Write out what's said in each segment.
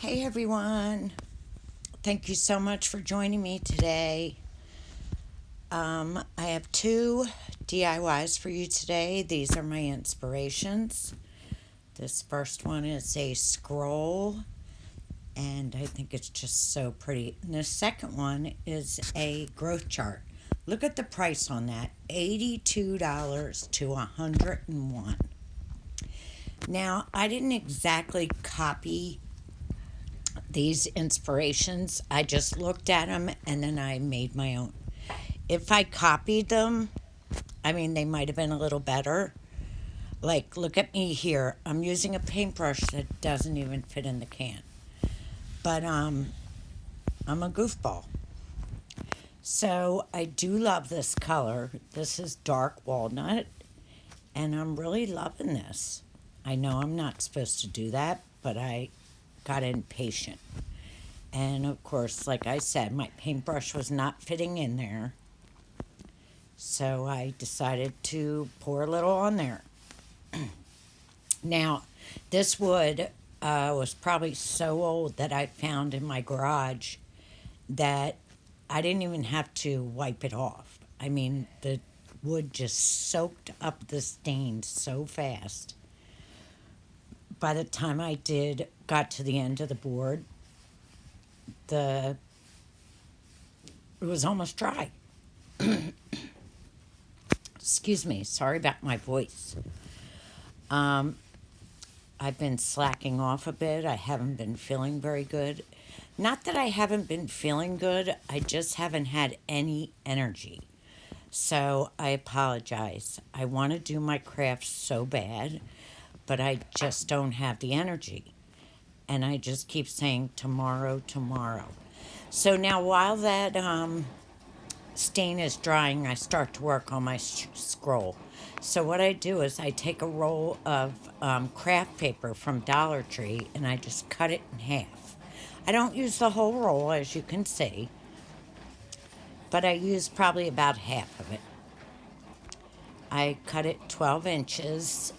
Hey everyone, thank you so much for joining me today. I have two DIYs for you today. These are my inspirations. This first one is a scroll, and I think it's just so pretty. And the second one is a growth chart. Look at the price on that, $82 to $101. Now, I didn't exactly copy these inspirations. I just looked at them and then I made my own. If I copied them, I mean, they might have been a little better. Like, look at me here. I'm using a paintbrush that doesn't even fit in the can. But I'm a goofball. So I do love this color. This is dark walnut, and I'm really loving this. I know I'm not supposed to do that, but I got impatient. And of course, like I said, my paintbrush was not fitting in there. So I decided to pour a little on there. Now, this wood was probably so old that I found in my garage that I didn't even have to wipe it off. I mean, the wood just soaked up the stains so fast. By the time got to the end of the board, the it was almost dry. Excuse me, sorry about my voice. Um, I've been slacking off a bit. I haven't been feeling very good. Not that I haven't been feeling good, I just haven't had any energy. So I apologize. I want to do my craft so bad, but I just don't have the energy. And I just keep saying tomorrow, tomorrow. So now while that stain is drying, I start to work on my scroll. So what I do is I take a roll of craft paper from Dollar Tree and I just cut it in half. I don't use the whole roll, as you can see, but I use probably about half of it. I cut it 12 inches.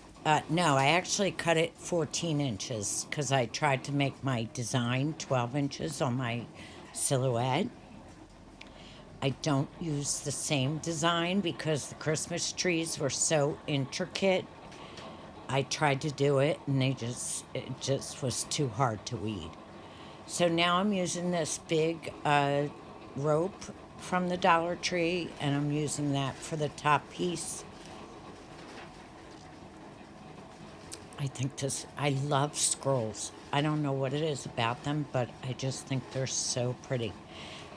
No, I actually cut it 14 inches because I tried to make my design 12 inches on my silhouette. I don't use the same design because the Christmas trees were so intricate. I tried to do it and it just was too hard to weed. So now I'm using this big rope from the Dollar Tree and I'm using that for the top piece. I love scrolls. I don't know what it is about them, but I just think they're so pretty.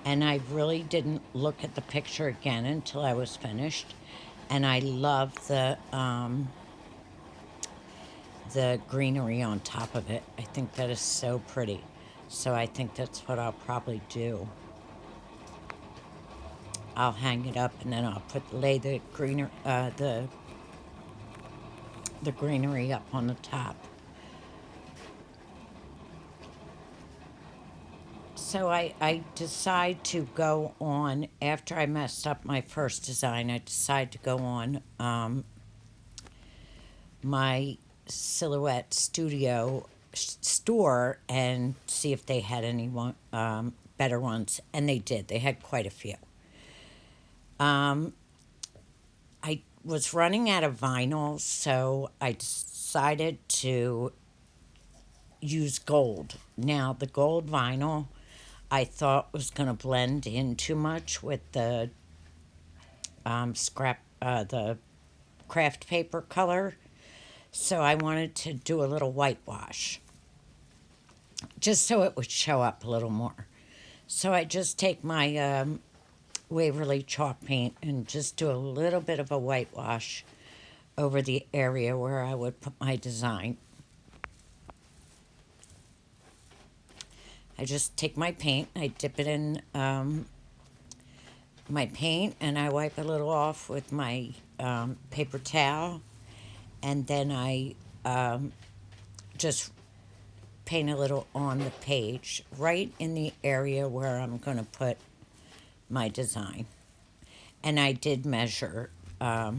And I really didn't look at the picture again until I was finished. And I love the greenery on top of it. I think that is so pretty. So I think that's what I'll probably do. I'll hang it up and then I'll lay the greenery up on the top. So I decide to go on, after I messed up my first design, I decide to go on my Silhouette Studio store and see if they had any better ones. And they did. They had quite a few. Um, I was running out of vinyl, so I decided to use gold. Now, the gold vinyl I thought was going to blend in too much with the craft paper color. So I wanted to do a little whitewash, just so it would show up a little more. So I just take my Waverly chalk paint and just do a little bit of a whitewash over the area where I would put my design. I just take my paint, I dip it in my paint, and I wipe a little off with my paper towel, and then I just paint a little on the page, right in the area where I'm going to put my design. And I did measure. I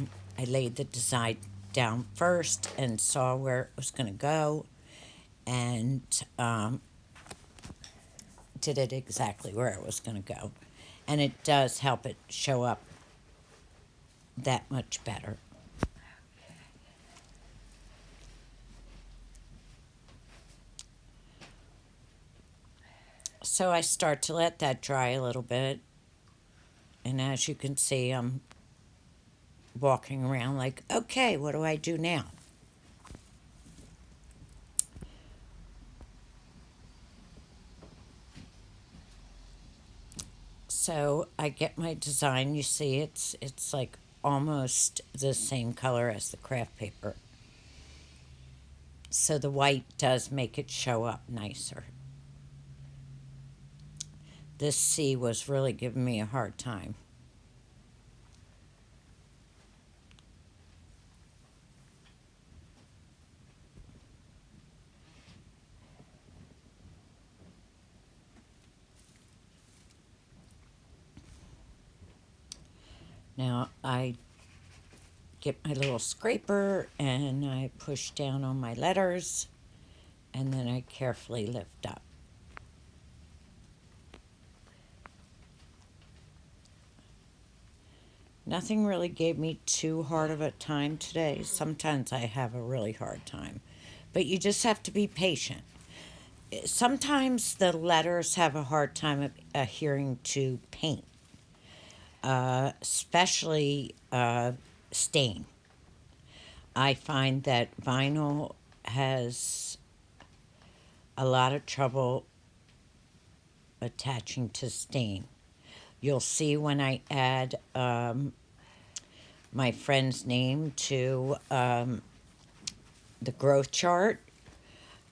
laid the design down first and saw where it was going to go, and did it exactly where it was going to go. And it does help it show up that much better. So I start to let that dry a little bit. And as you can see, I'm walking around like, okay, what do I do now? So I get my design. You see, it's like almost the same color as the craft paper. So the white does make it show up nicer. This C was really giving me a hard time. Now I get my little scraper and I push down on my letters and then I carefully lift up. Nothing really gave me too hard of a time today. Sometimes I have a really hard time, but you just have to be patient. Sometimes the letters have a hard time adhering to paint, especially stain. I find that vinyl has a lot of trouble attaching to stain. You'll see when I add my friend's name to the growth chart.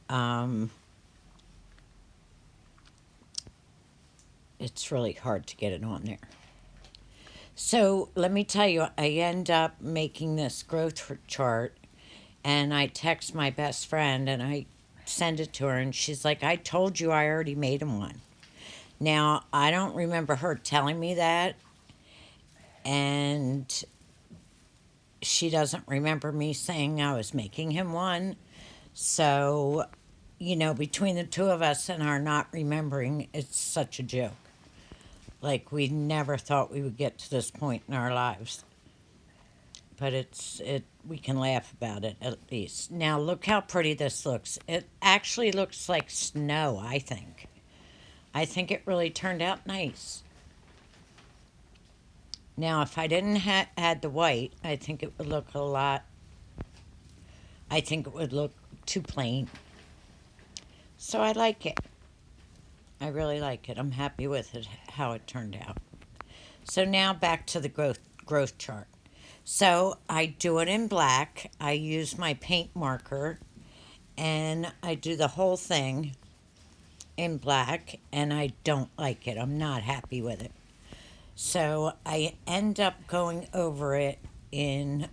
Um, it's really hard to get it on there. So let me tell you, I end up making this growth chart and I text my best friend and I send it to her and she's like, I told you I already made him one. Now, I don't remember her telling me that, and she doesn't remember me saying I was making him one. So, between the two of us and our not remembering, it's such a joke. Like, we never thought we would get to this point in our lives. But we can laugh about it at least. Now, look how pretty this looks. It actually looks like snow, I think. I think it really turned out nice. Now, if I didn't add the white, I think it would look a lot. I think it would look too plain. So I like it. I really like it. I'm happy with it, how it turned out. So now back to the growth chart. So I do it in black. I use my paint marker and I do the whole thing in black and I don't like it. I'm not happy with it. So I end up going over it in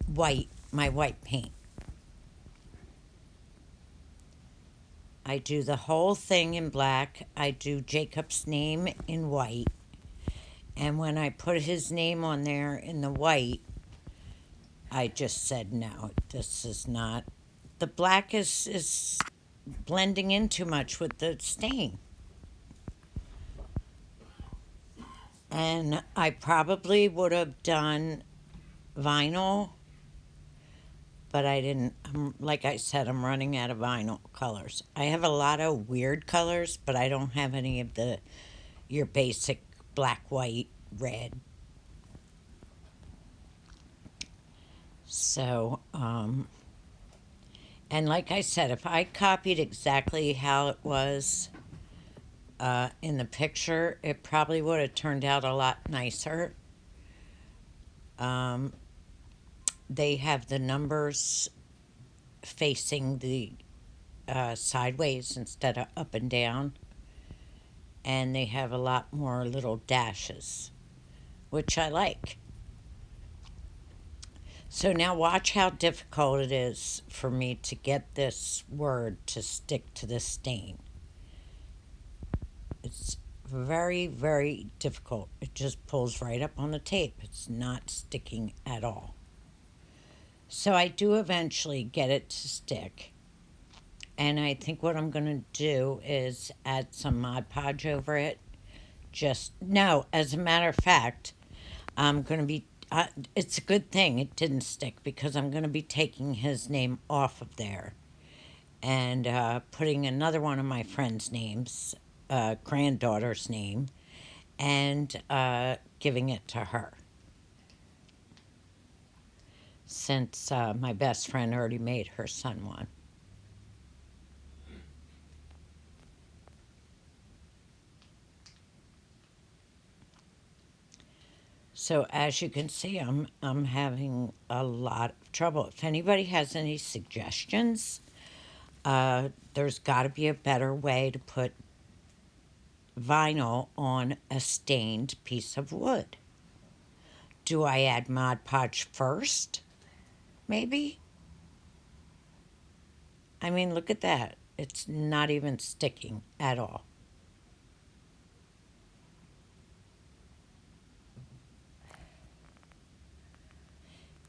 white, my white paint. I do the whole thing in black. I do Jacob's name in white. And when I put his name on there in the white, I just said, no, this is not. The black is blending in too much with the stain. And I probably would have done vinyl, but I didn't. Like I said, I'm running out of vinyl colors. I have a lot of weird colors, but I don't have any of your basic black, white, red. So, and like I said, if I copied exactly how it was in the picture, it probably would have turned out a lot nicer. Um, they have the numbers facing the sideways instead of up and down, and they have a lot more little dashes, which I like. So now watch how difficult it is for me to get this word to stick to the stain. It's very, very difficult. It just pulls right up on the tape. It's not sticking at all. So I do eventually get it to stick. And I think what I'm going to do is add some Mod Podge over it. Just, no, as a matter of fact, I'm going to be, it's a good thing it didn't stick because I'm going to be taking his name off of there and putting another one of my friend's names, granddaughter's name, and giving it to her. Since my best friend already made her son one. So as you can see, I'm having a lot of trouble. If anybody has any suggestions, there's got to be a better way to put vinyl on a stained piece of wood. Do I add Mod Podge first? Maybe? I mean, look at that. It's not even sticking at all.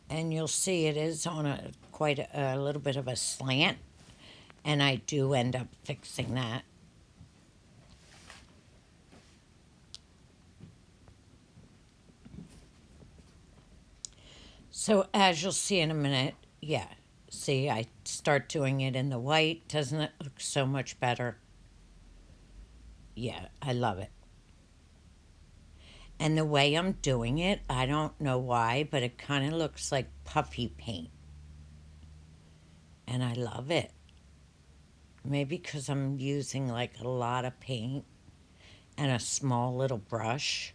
And you'll see it is on a quite a little bit of a slant, and I do end up fixing that. So as you'll see in a minute, yeah, see, I start doing it in the white. Doesn't it look so much better? Yeah, I love it. And the way I'm doing it, I don't know why, but it kind of looks like puffy paint. And I love it. Maybe because I'm using like a lot of paint and a small little brush.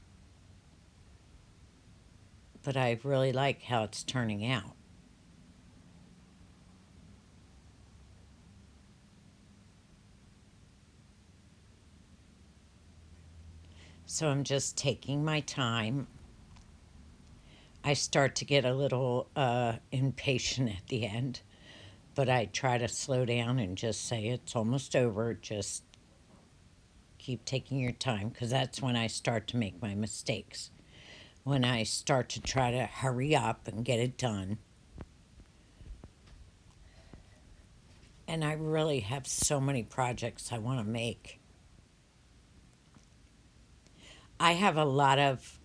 But I really like how it's turning out. So I'm just taking my time. I start to get a little impatient at the end, but I try to slow down and just say it's almost over. Just keep taking your time because that's when I start to make my mistakes. When I start to try to hurry up and get it done. And I really have so many projects I want to make. I have a lot of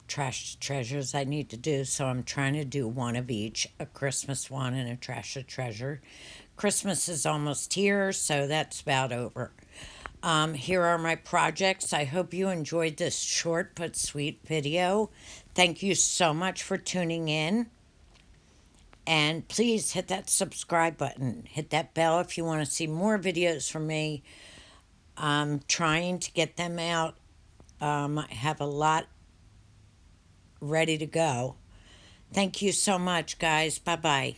trash treasures I need to do, so I'm trying to do one of each, a Christmas one and a trash to treasure. Christmas is almost here, so that's about over. Here are my projects. I hope you enjoyed this short but sweet video. Thank you so much for tuning in. And please hit that subscribe button. Hit that bell if you want to see more videos from me. I'm trying to get them out. I have a lot ready to go. Thank you so much, guys. Bye bye.